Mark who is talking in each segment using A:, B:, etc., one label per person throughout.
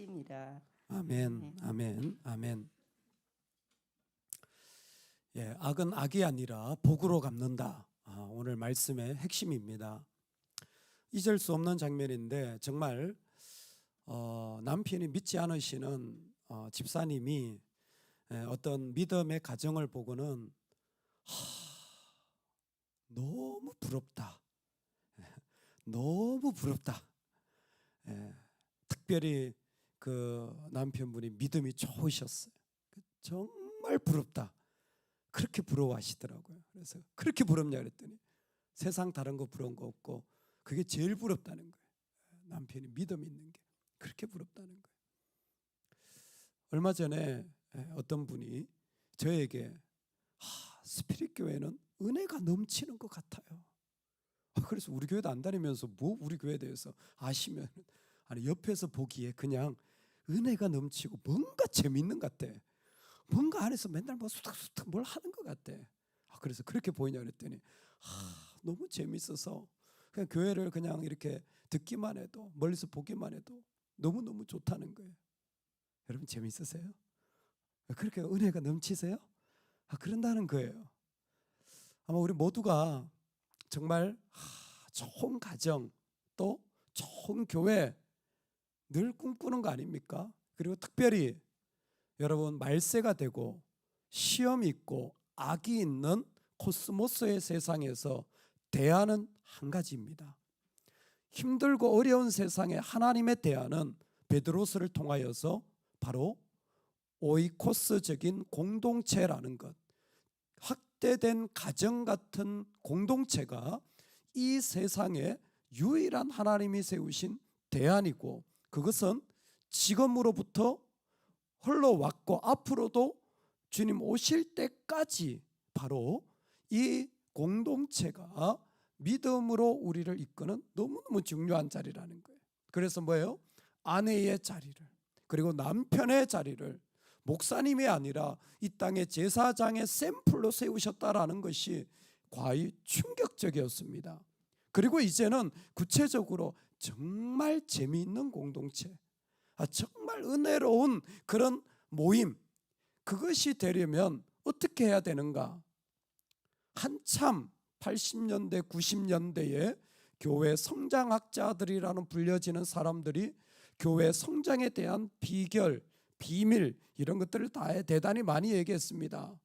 A: 하십니다.
B: 아멘,
A: 네.
B: 아멘, 아멘. 예, 악은 악이 아니라 복으로 갚는다. 오늘 말씀의 핵심입니다. 잊을 수 없는 장면인데 정말 남편이 믿지 않으시는 집사님이 어떤 믿음의 가정을 보고는 너무 부럽다. 너무 부럽다. 특별히 그 남편분이 믿음이 좋으셨어요. 정말 부럽다. 그렇게 부러워하시더라고요. 그래서 그렇게 부럽냐 그랬더니 세상 다른 거 부러운 거 없고 그게 제일 부럽다는 거예요. 남편이 믿음 있는 게 그렇게 부럽다는 거예요. 얼마 전에 어떤 분이 저에게 스피릿 교회는 은혜가 넘치는 것 같아요. 그래서 우리 교회도 안 다니면서 뭐 우리 교회에 대해서 아시면 아니 옆에서 보기에 그냥 은혜가 넘치고 뭔가 재밌는 것 같아. 뭔가 안에서 맨날 뭐 수탁수탁 뭘 하는 것 같아. 그래서 그렇게 보이냐 그랬더니 너무 재밌어서 그냥 교회를 그냥 이렇게 듣기만 해도 멀리서 보기만 해도 너무너무 좋다는 거예요. 여러분 재밌으세요? 그렇게 은혜가 넘치세요? 그런다는 거예요. 아마 우리 모두가 정말 좋은 가정 또 좋은 교회 늘 꿈꾸는 거 아닙니까? 그리고 특별히 여러분 말세가 되고 시험이 있고 악이 있는 코스모스의 세상에서 대안은 한 가지입니다. 힘들고 어려운 세상에 하나님의 대안은 베드로서를 통하여서 바로 오이코스적인 공동체라는 것, 확대된 가정 같은 공동체가 이 세상에 유일한 하나님이 세우신 대안이고 그것은 지금으로부터 흘러왔고 앞으로도 주님 오실 때까지 바로 이 공동체가 믿음으로 우리를 이끄는 너무너무 중요한 자리라는 거예요. 그래서 뭐예요? 아내의 자리를 그리고 남편의 자리를 목사님이 아니라 이 땅의 제사장의 샘플로 세우셨다라는 것이 과히 충격적이었습니다. 그리고 이제는 구체적으로 정말 재미있는 공동체, 정말 은혜로운 그런 모임, 그것이 되려면 어떻게 해야 되는가? 한참 80년대 90년대에 교회 성장학자들이라는 불려지는 사람들이 교회 성장에 대한 비결, 비밀 이런 것들을 다 대단히 많이 얘기했습니다.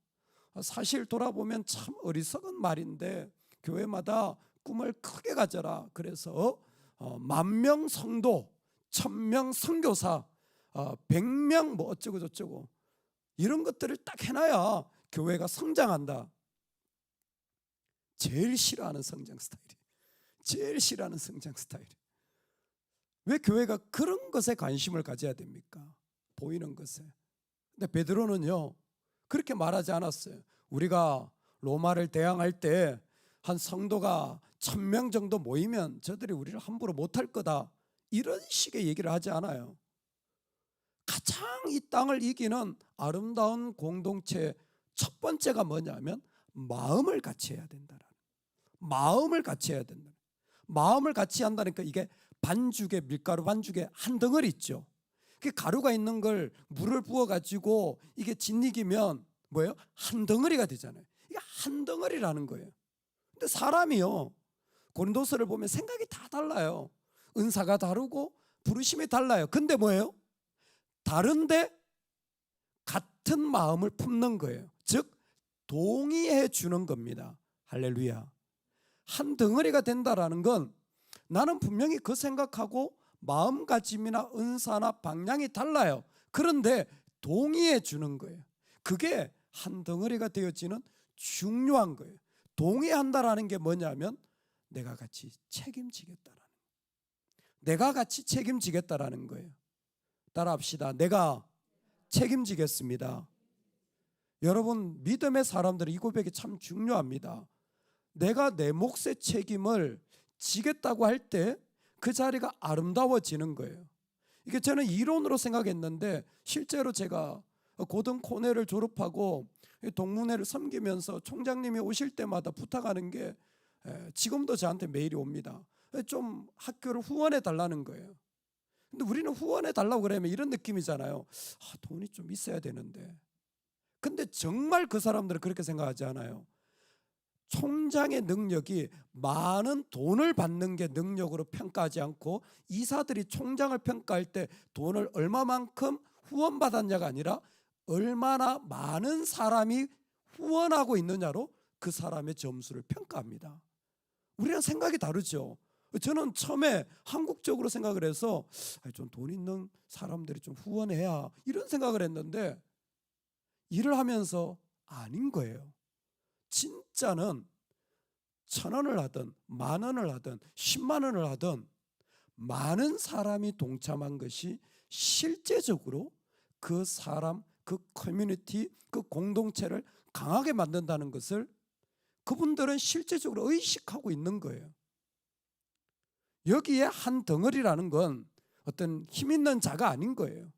B: 사실 돌아보면 참 어리석은 말인데 교회마다 꿈을 크게 가져라. 그래서 10,000명 성도 1,000명 선교사 100명 뭐 어쩌고 저쩌고 이런 것들을 딱 해놔야 교회가 성장한다. 제일 싫어하는 성장 스타일이 제일 싫어하는 성장 스타일이 왜 교회가 그런 것에 관심을 가져야 됩니까? 보이는 것에. 근데 베드로는요 그렇게 말하지 않았어요. 우리가 로마를 대항할 때 한 성도가 1,000명 정도 모이면 저들이 우리를 함부로 못할 거다 이런 식의 얘기를 하지 않아요. 가장 이 땅을 이기는 아름다운 공동체 첫 번째가 뭐냐면 마음을 같이 해야 된다라는, 마음을 같이 해야 된다. 마음을 같이 한다니까 이게 반죽에 밀가루 반죽에 한 덩어리 있죠. 그 가루가 있는 걸 물을 부어 가지고 이게 짓이기면 뭐예요? 한 덩어리가 되잖아요. 이게 한 덩어리라는 거예요. 근데 사람이요 고린도서를 보면 생각이 다 달라요. 은사가 다르고 부르심이 달라요. 근데 뭐예요? 다른데 같은 마음을 품는 거예요. 즉 동의해 주는 겁니다. 할렐루야. 한 덩어리가 된다라는 건 나는 분명히 그 생각하고 마음가짐이나 은사나 방향이 달라요. 그런데 동의해 주는 거예요. 그게 한 덩어리가 되어지는 중요한 거예요. 동의한다라는 게 뭐냐면 내가 같이 책임지겠다라는 거예요. 내가 같이 책임지겠다라는 거예요. 따라합시다. 내가 책임지겠습니다. 여러분 믿음의 사람들은 이 고백이 참 중요합니다. 내가 내 몫의 책임을 지겠다고 할 때 그 자리가 아름다워지는 거예요. 이게 저는 이론으로 생각했는데 실제로 제가 고등 코넬을 졸업하고 동문회를 섬기면서 총장님이 오실 때마다 부탁하는 게 지금도 저한테 메일이 옵니다. 좀 학교를 후원해 달라는 거예요. 근데 우리는 후원해 달라고 그러면 이런 느낌이잖아요. 돈이 좀 있어야 되는데. 근데 정말 그 사람들은 그렇게 생각하지 않아요. 총장의 능력이 많은 돈을 받는 게 능력으로 평가하지 않고, 이사들이 총장을 평가할 때 돈을 얼마만큼 후원받았냐가 아니라 얼마나 많은 사람이 후원하고 있느냐로 그 사람의 점수를 평가합니다. 우리랑 생각이 다르죠. 저는 처음에 한국적으로 생각을 해서 좀 돈 있는 사람들이 좀 후원해야, 이런 생각을 했는데 일을 하면서 아닌 거예요. 진짜는 1,000원을 하든 10,000원을 하든 10만 원을 하든 많은 사람이 동참한 것이 실제적으로 그 사람, 그 커뮤니티, 그 공동체를 강하게 만든다는 것을 그분들은 실제적으로 의식하고 있는 거예요. 여기에 한 덩어리라는 건 어떤 힘 있는 자가 아닌 거예요.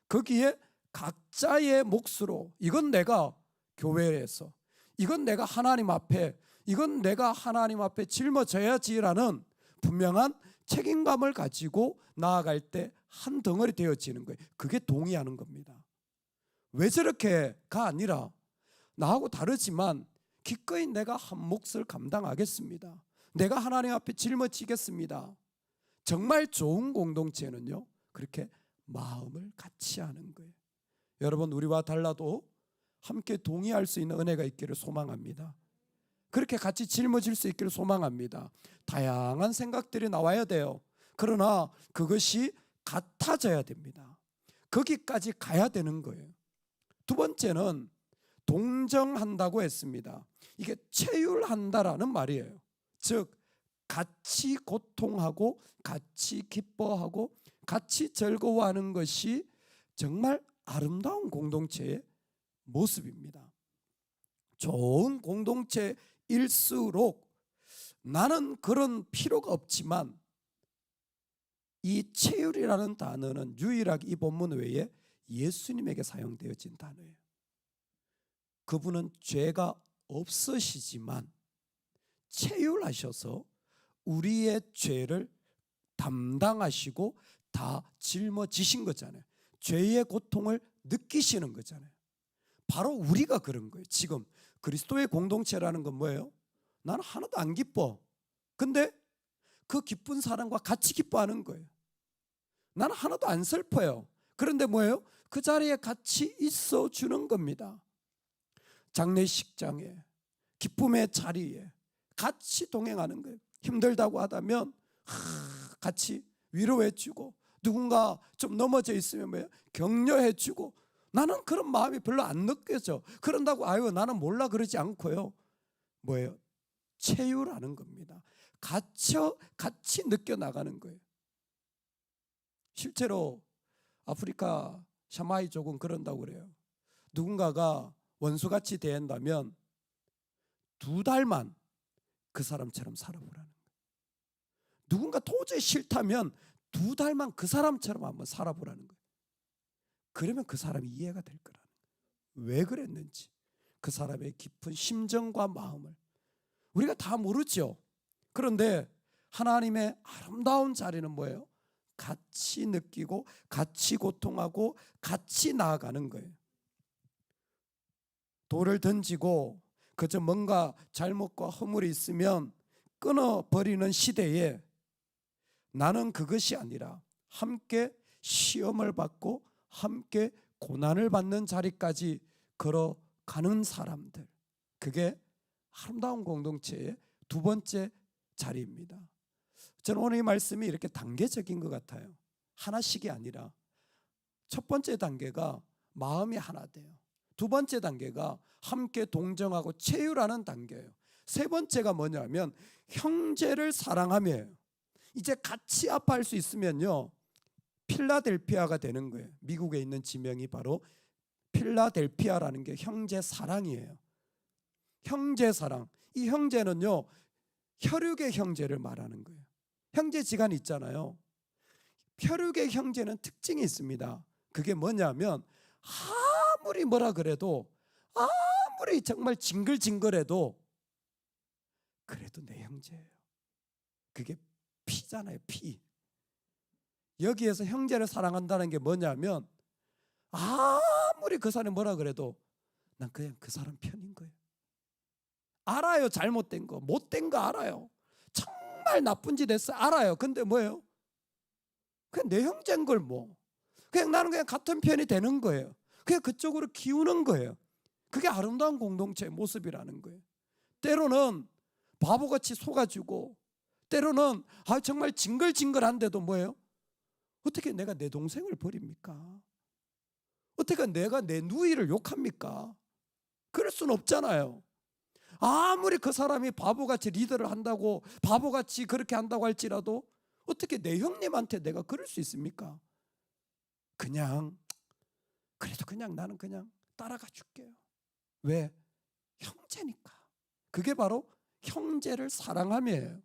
B: 거기에 각자의 몫으로, 이건 내가 교회에서, 이건 내가 하나님 앞에, 이건 내가 하나님 앞에 짊어져야지라는 분명한 책임감을 가지고 나아갈 때 한 덩어리 되어지는 거예요. 그게 동의하는 겁니다. 왜 저렇게가 아니라 나하고 다르지만 기꺼이 내가 한 몫을 감당하겠습니다. 내가 하나님 앞에 짊어지겠습니다. 정말 좋은 공동체는요, 그렇게 마음을 같이 하는 거예요. 여러분, 우리와 달라도 함께 동의할 수 있는 은혜가 있기를 소망합니다. 그렇게 같이 짊어질 수 있기를 소망합니다. 다양한 생각들이 나와야 돼요. 그러나 그것이 같아져야 됩니다. 거기까지 가야 되는 거예요. 두 번째는 동정한다고 했습니다. 이게 체휼한다라는 말이에요. 즉 같이 고통하고 같이 기뻐하고 같이 즐거워하는 것이 정말 아름다운 공동체의 모습입니다. 좋은 공동체일수록 나는 그런 필요가 없지만, 이 체휼이라는 단어는 유일하게 이 본문 외에 예수님에게 사용되어진 단어예요. 그분은 죄가 없으시지만 체휼하셔서 우리의 죄를 담당하시고 다 짊어지신 거잖아요. 죄의 고통을 느끼시는 거잖아요. 바로 우리가 그런 거예요. 지금 그리스도의 공동체라는 건 뭐예요? 나는 하나도 안 기뻐. 근데 그 기쁜 사람과 같이 기뻐하는 거예요. 나는 하나도 안 슬퍼요. 그런데 뭐예요? 그 자리에 같이 있어 주는 겁니다. 장례식장에, 기쁨의 자리에 같이 동행하는 거예요. 힘들다고 하다면 같이 위로해 주고, 누군가 좀 넘어져 있으면 뭐예요? 격려해 주고. 나는 그런 마음이 별로 안 느껴져. 그런다고 나는 몰라 그러지 않고요. 뭐예요? 체휼하는 겁니다. 같이 느껴나가는 거예요. 실제로 아프리카 샤마이족은 그런다고 그래요. 누군가가 원수같이 대한다면 2달만 그 사람처럼 살아보라는 거예요. 누군가 도저히 싫다면 2달만 그 사람처럼 한번 살아보라는 거예요. 그러면 그 사람이 이해가 될 거라는 거예요. 왜 그랬는지, 그 사람의 깊은 심정과 마음을 우리가 다 모르죠. 그런데 하나님의 아름다운 자리는 뭐예요? 같이 느끼고 같이 고통하고 같이 나아가는 거예요. 돌을 던지고 그저 뭔가 잘못과 허물이 있으면 끊어버리는 시대에 나는 그것이 아니라 함께 시험을 받고 함께 고난을 받는 자리까지 걸어가는 사람들, 그게 아름다운 공동체의 두 번째 자리입니다. 저는 오늘 이 말씀이 이렇게 단계적인 것 같아요. 하나씩이 아니라 첫 번째 단계가 마음이 하나 돼요. 두 번째 단계가 함께 동정하고 체휼하는 단계예요. 세 번째가 뭐냐면 형제를 사랑하며요. 이제 같이 아파할 수 있으면요, 필라델피아가 되는 거예요. 미국에 있는 지명이 바로 필라델피아라는 게 형제 사랑이에요. 형제 사랑. 이 형제는요, 혈육의 형제를 말하는 거예요. 형제지간이 있잖아요. 혈육의 형제는 특징이 있습니다. 그게 뭐냐면 아무리 뭐라 그래도, 아무리 정말 징글징글해도 그래도 내 형제예요. 그게 피잖아요. 피. 여기에서 형제를 사랑한다는 게 뭐냐면 아무리 그 사람이 뭐라 그래도 난 그냥 그 사람 편인 거예요. 알아요. 잘못된 거, 못된 거 알아요. 정말 나쁜 짓 했어요. 알아요. 근데 뭐예요? 그냥 내 형제인 걸 뭐. 그냥 나는 그냥 같은 편이 되는 거예요. 그냥 그쪽으로 기우는 거예요. 그게 아름다운 공동체의 모습이라는 거예요. 때로는 바보같이 속아주고, 때로는 정말 징글징글한데도 뭐예요? 어떻게 내가 내 동생을 버립니까? 어떻게 내가 내 누이를 욕합니까? 그럴 수는 없잖아요. 아무리 그 사람이 바보같이 리더를 한다고, 바보같이 그렇게 한다고 할지라도 어떻게 내 형님한테 내가 그럴 수 있습니까? 그래도 그냥 나는 그냥 따라가 줄게요. 왜? 형제니까. 그게 바로 형제를 사랑함이에요.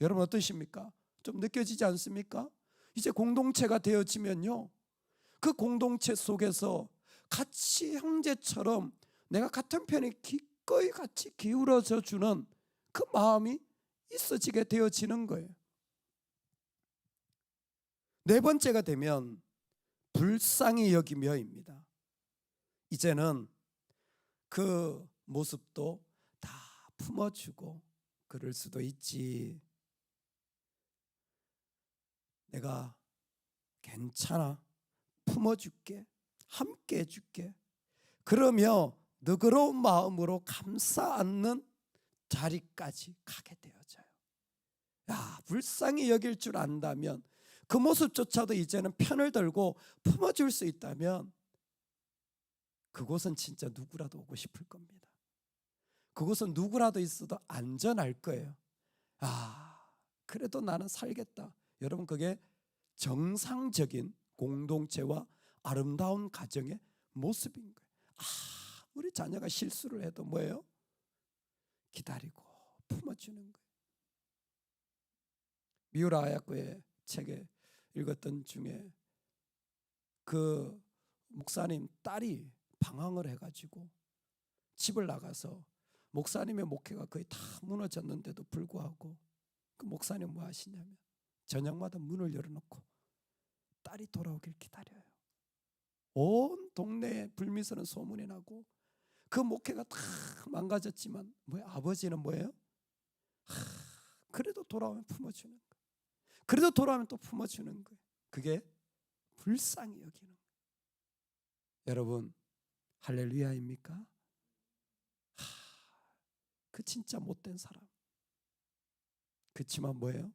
B: 여러분 어떠십니까? 좀 느껴지지 않습니까? 이제 공동체가 되어지면요, 그 공동체 속에서 같이 형제처럼 내가 같은 편에 기꺼이 같이 기울어져 주는 그 마음이 있어지게 되어지는 거예요. 네 번째가 되면 불쌍히 여기며입니다. 이제는 그 모습도 다 품어주고 그럴 수도 있지. 내가 괜찮아, 품어줄게, 함께 해줄게. 그러며 너그러운 마음으로 감싸 안는 자리까지 가게 되어져요. 불쌍히 여길 줄 안다면, 그 모습조차도 이제는 편을 들고 품어줄 수 있다면 그곳은 진짜 누구라도 오고 싶을 겁니다. 그곳은 누구라도 있어도 안전할 거예요. 그래도 나는 살겠다. 여러분, 그게 정상적인 공동체와 아름다운 가정의 모습인 거예요. 우리 자녀가 실수를 해도 뭐예요? 기다리고 품어주는 거예요. 미우라 아야코의 책에 읽었던 중에 그 목사님 딸이 방황을 해가지고 집을 나가서 목사님의 목회가 거의 다 무너졌는데도 불구하고 그 목사님 뭐 하시냐면 저녁마다 문을 열어놓고 딸이 돌아오길 기다려요. 온 동네에 불미스러운 소문이 나고 그 목회가 다 망가졌지만 아버지는 뭐예요? 그래도 돌아오면 품어주는 거예요. 그래도 돌아오면 또 품어주는 거예요. 그게 불쌍히 여기는 거예요. 여러분, 할렐루야입니까? 그 진짜 못된 사람. 그치만 뭐예요?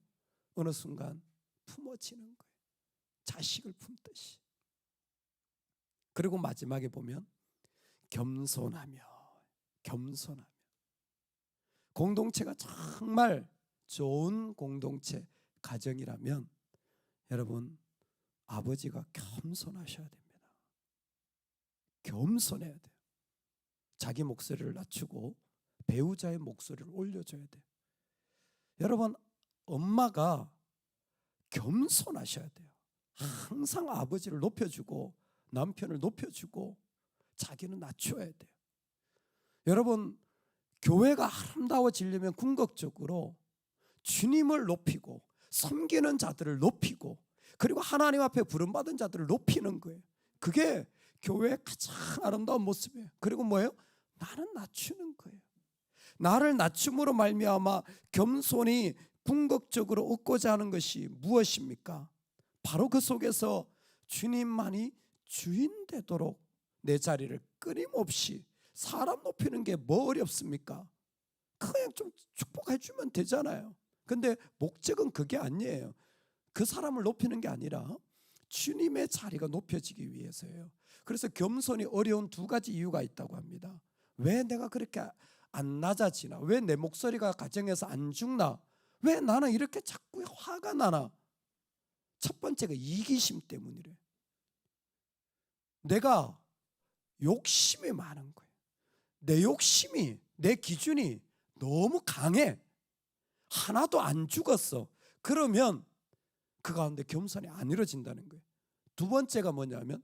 B: 어느 순간 품어지는 거예요. 자식을 품듯이. 그리고 마지막에 보면 겸손하며. 공동체가 정말 좋은 공동체, 가정이라면 여러분, 아버지가 겸손하셔야 됩니다. 겸손해야 돼요. 자기 목소리를 낮추고 배우자의 목소리를 올려줘야 돼요. 여러분, 엄마가 겸손하셔야 돼요. 항상 아버지를 높여주고 남편을 높여주고 자기는 낮춰야 돼요. 여러분, 교회가 아름다워지려면 궁극적으로 주님을 높이고 섬기는 자들을 높이고 그리고 하나님 앞에 부름받은 자들을 높이는 거예요. 그게 교회의 가장 아름다운 모습이에요. 그리고 뭐예요? 나는 낮추는 거예요. 나를 낮춤으로 말미암아 겸손히 궁극적으로 얻고자 하는 것이 무엇입니까? 바로 그 속에서 주님만이 주인 되도록 내 자리를 끊임없이, 사람 높이는 게 뭐 어렵습니까? 그냥 좀 축복해 주면 되잖아요. 근데 목적은 그게 아니에요. 그 사람을 높이는 게 아니라 주님의 자리가 높여지기 위해서예요. 그래서 겸손이 어려운 두 가지 이유가 있다고 합니다. 왜 내가 그렇게 안 낮아지나? 왜 내 목소리가 가정에서 안 죽나? 왜 나는 이렇게 자꾸 화가 나나? 첫 번째가 이기심 때문이래. 내가 욕심이 많은 거예요. 내 욕심이, 내 기준이 너무 강해. 하나도 안 죽었어. 그러면 그 가운데 겸손이 안 이루어진다는 거예요. 두 번째가 뭐냐면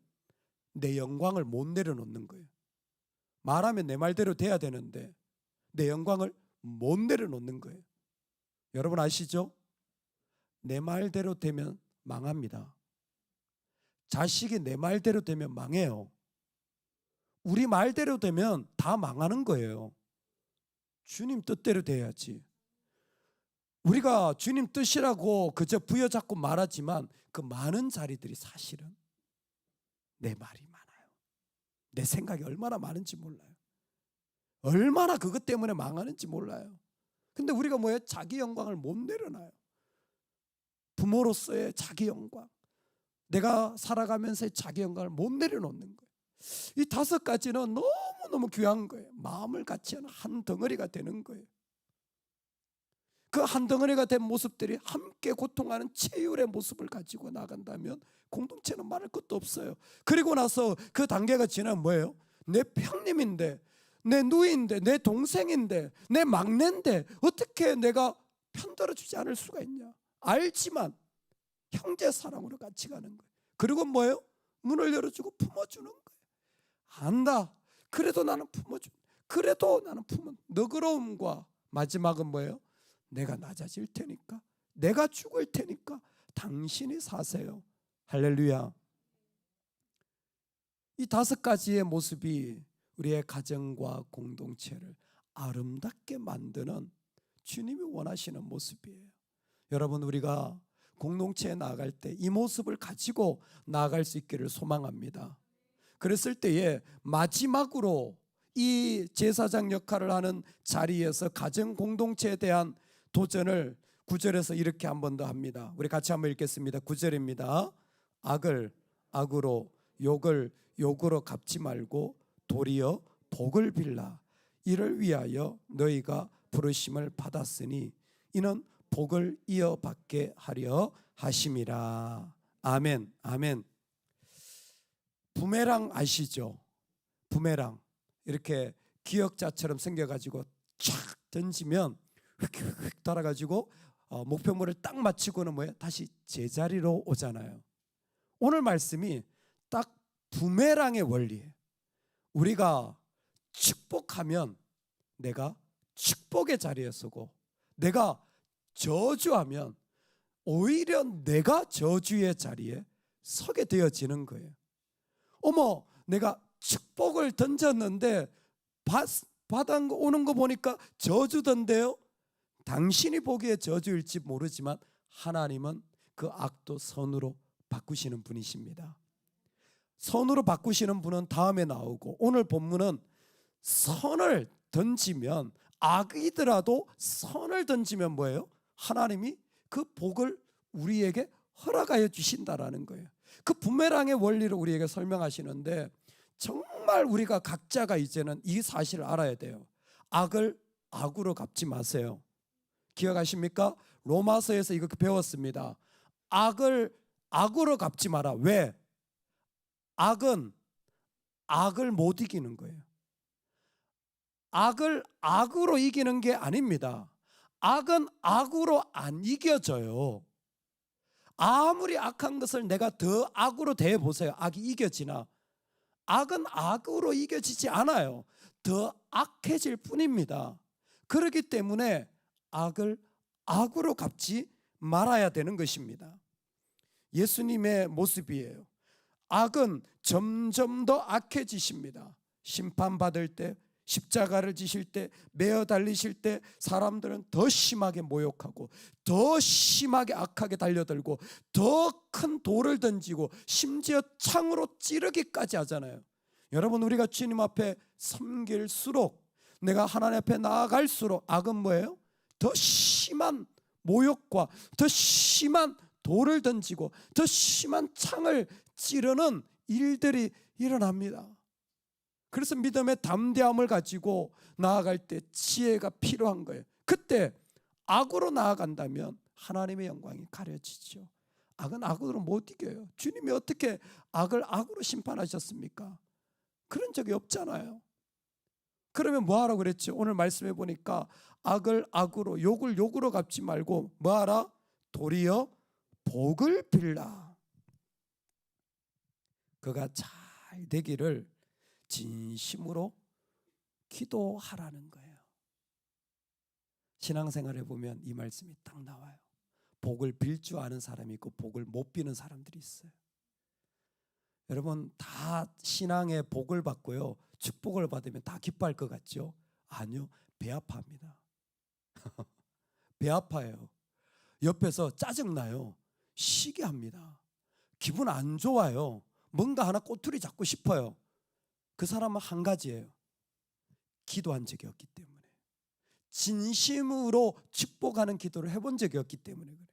B: 내 영광을 못 내려놓는 거예요. 말하면 내 말대로 돼야 되는데 내 영광을 못 내려놓는 거예요. 여러분 아시죠? 내 말대로 되면 망합니다. 자식이 내 말대로 되면 망해요. 우리 말대로 되면 다 망하는 거예요. 주님 뜻대로 돼야지. 우리가 주님 뜻이라고 그저 부여잡고 말하지만 그 많은 자리들이 사실은 내 말이 많아요. 내 생각이 얼마나 많은지 몰라요. 얼마나 그것 때문에 망하는지 몰라요. 근데 우리가 뭐예요? 자기 영광을 못 내려놔요. 부모로서의 자기 영광, 내가 살아가면서의 자기 영광을 못 내려놓는 거예요. 이 5가지는 너무너무 귀한 거예요. 마음을 같이 하는 한 덩어리가 되는 거예요. 그 한 덩어리가 된 모습들이 함께 고통하는 체율의 모습을 가지고 나간다면 공동체는 말할 것도 없어요. 그리고 나서 그 단계가 지나면 뭐예요? 내 형님인데, 내 누이인데, 내 동생인데, 내 막내인데 어떻게 내가 편들어주지 않을 수가 있냐. 알지만 형제 사랑으로 같이 가는 거예요. 그리고 뭐예요? 문을 열어주고 품어주는 거예요. 안다. 그래도 나는 품어준다. 그래도 나는 품은 너그러움과 마지막은 뭐예요? 내가 낮아질 테니까, 내가 죽을 테니까 당신이 사세요. 할렐루야. 이 5가지의 모습이 우리의 가정과 공동체를 아름답게 만드는 주님이 원하시는 모습이에요. 여러분, 우리가 공동체에 나아갈 때 이 모습을 가지고 나아갈 수 있기를 소망합니다. 그랬을 때에 마지막으로 이 제사장 역할을 하는 자리에서 가정 공동체에 대한 도전을 9절에서 이렇게 한 번 더 합니다. 우리 같이 한번 읽겠습니다. 9절입니다. 악을 악으로, 욕을 욕으로 갚지 말고 도리어 복을 빌라. 이를 위하여 너희가 부르심을 받았으니 이는 복을 이어받게 하려 하심이라. 아멘. 아멘. 부메랑 아시죠? 부메랑 이렇게 기역자처럼 생겨가지고 촥 던지면 휙휙 달아가지고 목표물을 딱 맞추고는 뭐예요? 다시 제자리로 오잖아요. 오늘 말씀이 딱 부메랑의 원리예요. 우리가 축복하면 내가 축복의 자리에 서고, 내가 저주하면 오히려 내가 저주의 자리에 서게 되어지는 거예요. 어머, 내가 축복을 던졌는데 받아 오는 거 보니까 저주던데요? 당신이 보기에 저주일지 모르지만 하나님은 그 악도 선으로 바꾸시는 분이십니다. 선으로 바꾸시는 분은 다음에 나오고, 오늘 본문은 선을 던지면, 악이더라도 선을 던지면 뭐예요? 하나님이 그 복을 우리에게 허락하여 주신다라는 거예요. 그 부메랑의 원리를 우리에게 설명하시는데, 정말 우리가 각자가 이제는 이 사실을 알아야 돼요. 악을 악으로 갚지 마세요. 기억하십니까? 로마서에서 이거 배웠습니다. 악을 악으로 갚지 마라. 왜? 악은 악을 못 이기는 거예요. 악을 악으로 이기는 게 아닙니다. 악은 악으로 안 이겨져요. 아무리 악한 것을 내가 더 악으로 대해보세요. 악이 이겨지나? 악은 악으로 이겨지지 않아요. 더 악해질 뿐입니다. 그렇기 때문에 악을 악으로 갚지 말아야 되는 것입니다. 예수님의 모습이에요. 악은 점점 더 악해지십니다. 심판받을 때, 십자가를 지실 때, 매어 달리실 때 사람들은 더 심하게 모욕하고, 더 심하게 악하게 달려들고, 더 큰 돌을 던지고, 심지어 창으로 찌르기까지 하잖아요. 여러분, 우리가 주님 앞에 섬길수록, 내가 하나님 앞에 나아갈수록 악은 뭐예요? 더 심한 모욕과 더 심한 돌을 던지고 더 심한 창을 찌르는 일들이 일어납니다. 그래서 믿음의 담대함을 가지고 나아갈 때 지혜가 필요한 거예요. 그때 악으로 나아간다면 하나님의 영광이 가려지죠. 악은 악으로 못 이겨요. 주님이 어떻게 악을 악으로 심판하셨습니까? 그런 적이 없잖아요. 그러면 뭐하라고 그랬죠? 오늘 말씀해 보니까 악을 악으로, 욕을 욕으로 갚지 말고 뭐하라? 도리어 복을 빌라. 그가 잘 되기를 진심으로 기도하라는 거예요. 신앙생활에 보면 이 말씀이 딱 나와요. 복을 빌 줄 아는 사람이 있고 복을 못 비는 사람들이 있어요. 여러분 다 신앙의 복을 받고요, 축복을 받으면 다 기뻐할 것 같죠? 아니요, 배 아파합니다. 배 아파요. 옆에서 짜증나요. 쉬게 합니다. 기분 안 좋아요. 뭔가 하나 꼬투리 잡고 싶어요. 그 사람은 한 가지예요. 기도한 적이 없기 때문에, 진심으로 축복하는 기도를 해본 적이 없기 때문에 그래요.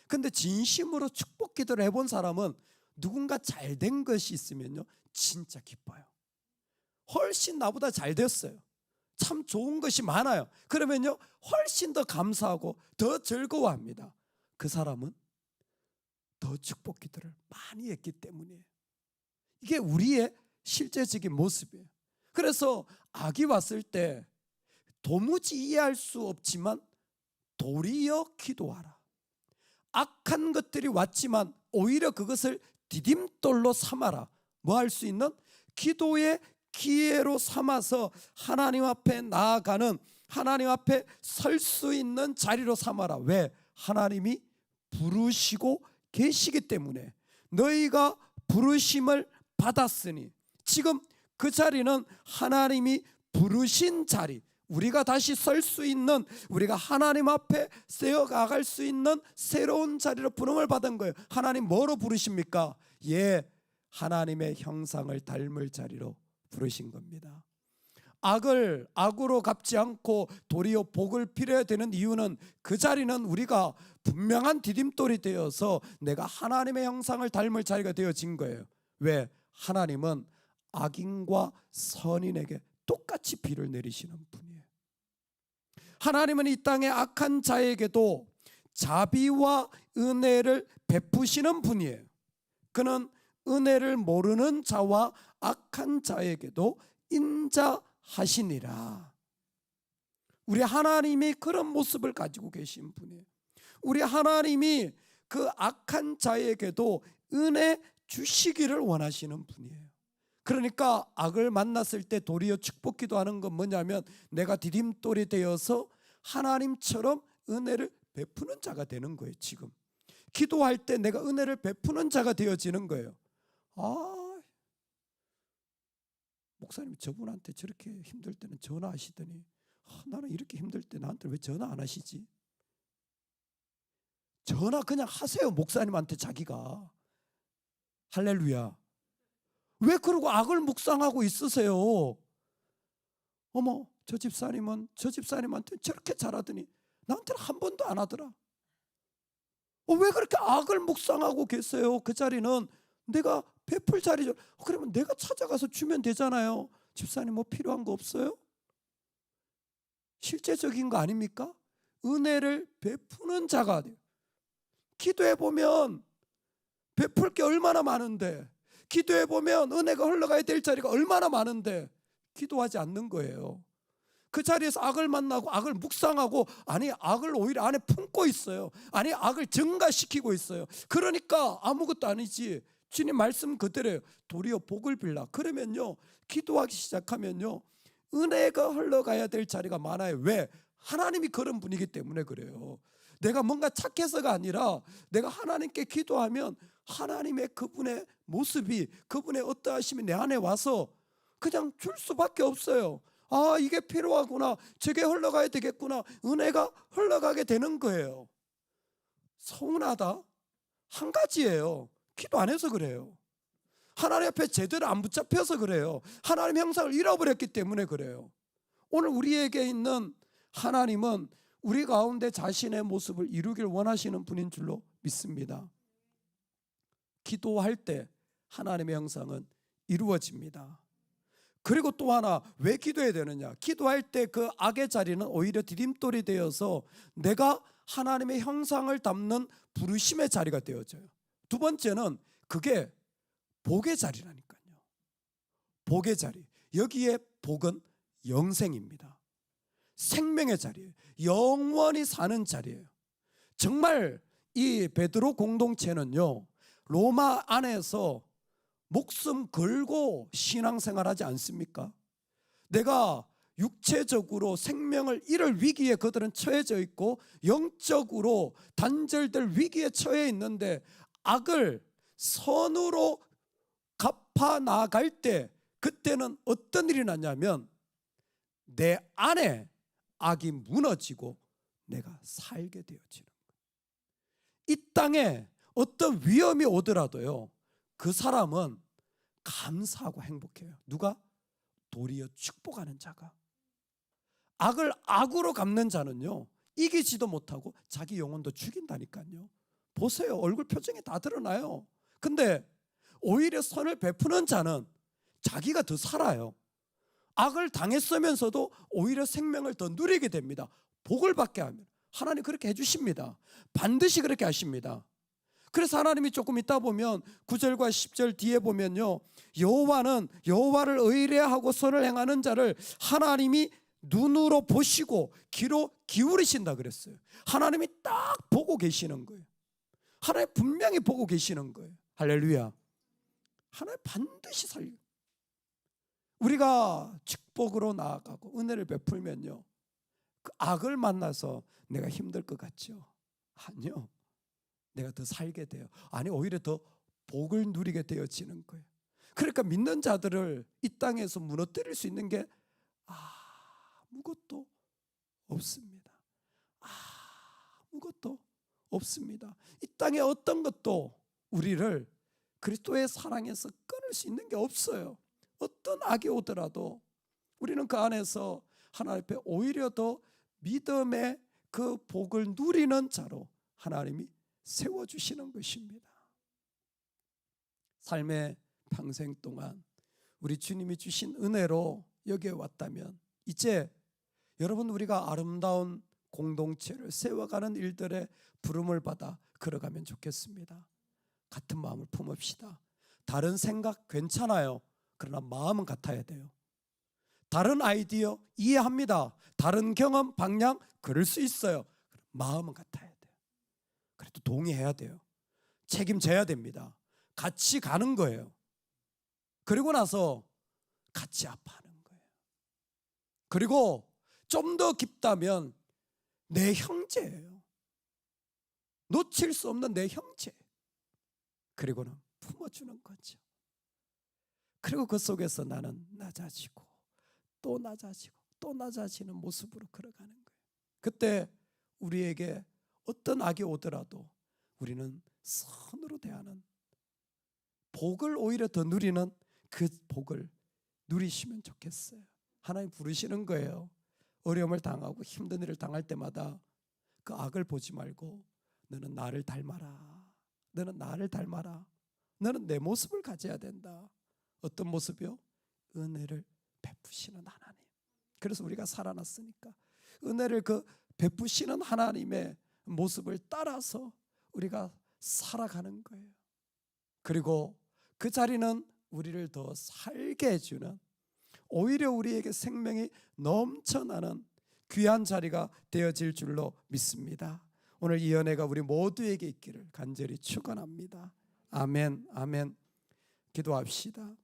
B: 근데 진심으로 축복 기도를 해본 사람은 누군가 잘 된 것이 있으면요, 진짜 기뻐요. 훨씬 나보다 잘 됐어요, 참 좋은 것이 많아요. 그러면요 훨씬 더 감사하고 더 즐거워합니다. 그 사람은 더 축복 기도를 많이 했기 때문이에요. 이게 우리의 실제적인 모습이에요. 그래서 악이 왔을 때 도무지 이해할 수 없지만 도리어 기도하라. 악한 것들이 왔지만 오히려 그것을 디딤돌로 삼아라. 뭐 할 수 있는? 기도의 기회로 삼아서 하나님 앞에 나아가는, 하나님 앞에 설 수 있는 자리로 삼아라. 왜? 하나님이 부르시고 계시기 때문에. 너희가 부르심을 받았으니, 지금 그 자리는 하나님이 부르신 자리, 우리가 다시 설 수 있는, 우리가 하나님 앞에 세어가갈 수 있는 새로운 자리로 부름을 받은 거예요. 하나님 뭐로 부르십니까? 예, 하나님의 형상을 닮을 자리로 부르신 겁니다. 악으로 갚지 않고 도리어 복을 빌어야 되는 이유는, 그 자리는 우리가 분명한 디딤돌이 되어서 내가 하나님의 형상을 닮을 자리가 되어진 거예요. 왜? 하나님은 악인과 선인에게 똑같이 비를 내리시는 분이에요. 하나님은 이 땅의 악한 자에게도 자비와 은혜를 베푸시는 분이에요. 그는 은혜를 모르는 자와 악한 자에게도 인자하시니라. 우리 하나님이 그런 모습을 가지고 계신 분이에요. 우리 하나님이 그 악한 자에게도 은혜 주시기를 원하시는 분이에요. 그러니까 악을 만났을 때 도리어 축복 기도하는 건 뭐냐면, 내가 디딤돌이 되어서 하나님처럼 은혜를 베푸는 자가 되는 거예요. 지금 기도할 때 내가 은혜를 베푸는 자가 되어지는 거예요. 목사님 저분한테 저렇게 힘들 때는 전화하시더니 나는 이렇게 힘들 때 나한테 왜 전화 안 하시지? 전화 그냥 하세요, 목사님한테. 자기가. 할렐루야. 왜 그러고 악을 묵상하고 있으세요? 어머, 저 집사님은 저 집사님한테 저렇게 잘하더니 나한테는 한 번도 안 하더라. 왜 그렇게 악을 묵상하고 계세요? 그 자리는 내가 베풀 자리죠. 그러면 내가 찾아가서 주면 되잖아요. 집사님 뭐 필요한 거 없어요? 실제적인 거 아닙니까? 은혜를 베푸는 자가 돼요. 기도해 보면 베풀 게 얼마나 많은데, 기도해 보면 은혜가 흘러가야 될 자리가 얼마나 많은데 기도하지 않는 거예요. 그 자리에서 악을 만나고 악을 묵상하고, 아니 악을 오히려 안에 품고 있어요. 아니 악을 증가시키고 있어요. 그러니까 아무것도 아니지. 주님 말씀 그대로예요. 도리어 복을 빌라. 그러면요, 기도하기 시작하면요, 은혜가 흘러가야 될 자리가 많아요. 왜? 하나님이 그런 분이기 때문에 그래요. 내가 뭔가 착해서가 아니라 내가 하나님께 기도하면 하나님의 그분의 모습이, 그분의 어떠하심이 내 안에 와서 그냥 줄 수밖에 없어요. 이게 필요하구나, 저게 흘러가야 되겠구나, 은혜가 흘러가게 되는 거예요. 서운하다? 한 가지예요. 기도 안 해서 그래요. 하나님 앞에 제대로 안 붙잡혀서 그래요. 하나님 형상을 잃어버렸기 때문에 그래요. 오늘 우리에게 있는 하나님은 우리 가운데 자신의 모습을 이루길 원하시는 분인 줄로 믿습니다. 기도할 때 하나님의 형상은 이루어집니다. 그리고 또 하나, 왜 기도해야 되느냐? 기도할 때 그 악의 자리는 오히려 디딤돌이 되어서 내가 하나님의 형상을 담는 부르심의 자리가 되어져요. 두 번째는 그게 복의 자리라니까요. 복의 자리. 여기에 복은 영생입니다. 생명의 자리예요. 영원히 사는 자리예요. 정말 이 베드로 공동체는요, 로마 안에서 목숨 걸고 신앙생활하지 않습니까? 내가 육체적으로 생명을 잃을 위기에 그들은 처해져 있고 영적으로 단절될 위기에 처해 있는데 악을 선으로 아파 나갈 때 그때는 어떤 일이 났냐면 내 안에 악이 무너지고 내가 살게 되어지는 거예요. 이 땅에 어떤 위험이 오더라도요, 그 사람은 감사하고 행복해요. 누가? 도리어 축복하는 자가. 악을 악으로 갚는 자는요, 이기지도 못하고 자기 영혼도 죽인다니까요. 보세요. 얼굴 표정이 다 드러나요. 근데 오히려 선을 베푸는 자는 자기가 더 살아요. 악을 당했으면서도 오히려 생명을 더 누리게 됩니다. 복을 받게 하면 하나님 그렇게 해주십니다. 반드시 그렇게 하십니다. 그래서 하나님이 조금 있다 보면 9절과 10절 뒤에 보면요, 여호와를 의뢰하고 선을 행하는 자를 하나님이 눈으로 보시고 귀로 기울이신다 그랬어요. 하나님이 딱 보고 계시는 거예요. 하나님 분명히 보고 계시는 거예요. 할렐루야. 하나님 반드시 살려. 우리가 축복으로 나아가고 은혜를 베풀면요, 그 악을 만나서 내가 힘들 것 같죠? 아니요. 내가 더 살게 돼요. 아니, 오히려 더 복을 누리게 되어지는 거예요. 그러니까 믿는 자들을 이 땅에서 무너뜨릴 수 있는 게 아무것도 없습니다. 아무것도 없습니다. 이 땅에 어떤 것도 우리를 그리스도의 사랑에서 끊을 수 있는 게 없어요. 어떤 악이 오더라도 우리는 그 안에서 하나님 앞에 오히려 더 믿음의 그 복을 누리는 자로 하나님이 세워주시는 것입니다. 삶의 평생 동안 우리 주님이 주신 은혜로 여기에 왔다면 이제 여러분, 우리가 아름다운 공동체를 세워가는 일들의 부름을 받아 걸어가면 좋겠습니다. 같은 마음을 품읍시다. 다른 생각 괜찮아요. 그러나 마음은 같아야 돼요. 다른 아이디어 이해합니다. 다른 경험, 방향 그럴 수 있어요. 마음은 같아야 돼요. 그래도 동의해야 돼요. 책임져야 됩니다. 같이 가는 거예요. 그리고 나서 같이 아파하는 거예요. 그리고 좀 더 깊다면 내 형제예요. 놓칠 수 없는 내 형제. 그리고는 품어주는 거죠. 그리고 그 속에서 나는 낮아지고 또 낮아지고 또 낮아지는 모습으로 걸어가는 거예요. 그때 우리에게 어떤 악이 오더라도 우리는 선으로 대하는, 복을 오히려 더 누리는 그 복을 누리시면 좋겠어요. 하나님 부르시는 거예요. 어려움을 당하고 힘든 일을 당할 때마다 그 악을 보지 말고 너는 나를 닮아라. 너는 나를 닮아라. 너는 내 모습을 가져야 된다. 어떤 모습이요? 은혜를 베푸시는 하나님. 그래서 우리가 살아났으니까 은혜를 그 베푸시는 하나님의 모습을 따라서 우리가 살아가는 거예요. 그리고 그 자리는 우리를 더 살게 해주는, 오히려 우리에게 생명이 넘쳐나는 귀한 자리가 되어질 줄로 믿습니다. 오늘 이 은혜가 우리 모두에게 있기를 간절히 축원합니다. 아멘, 아멘. 기도합시다.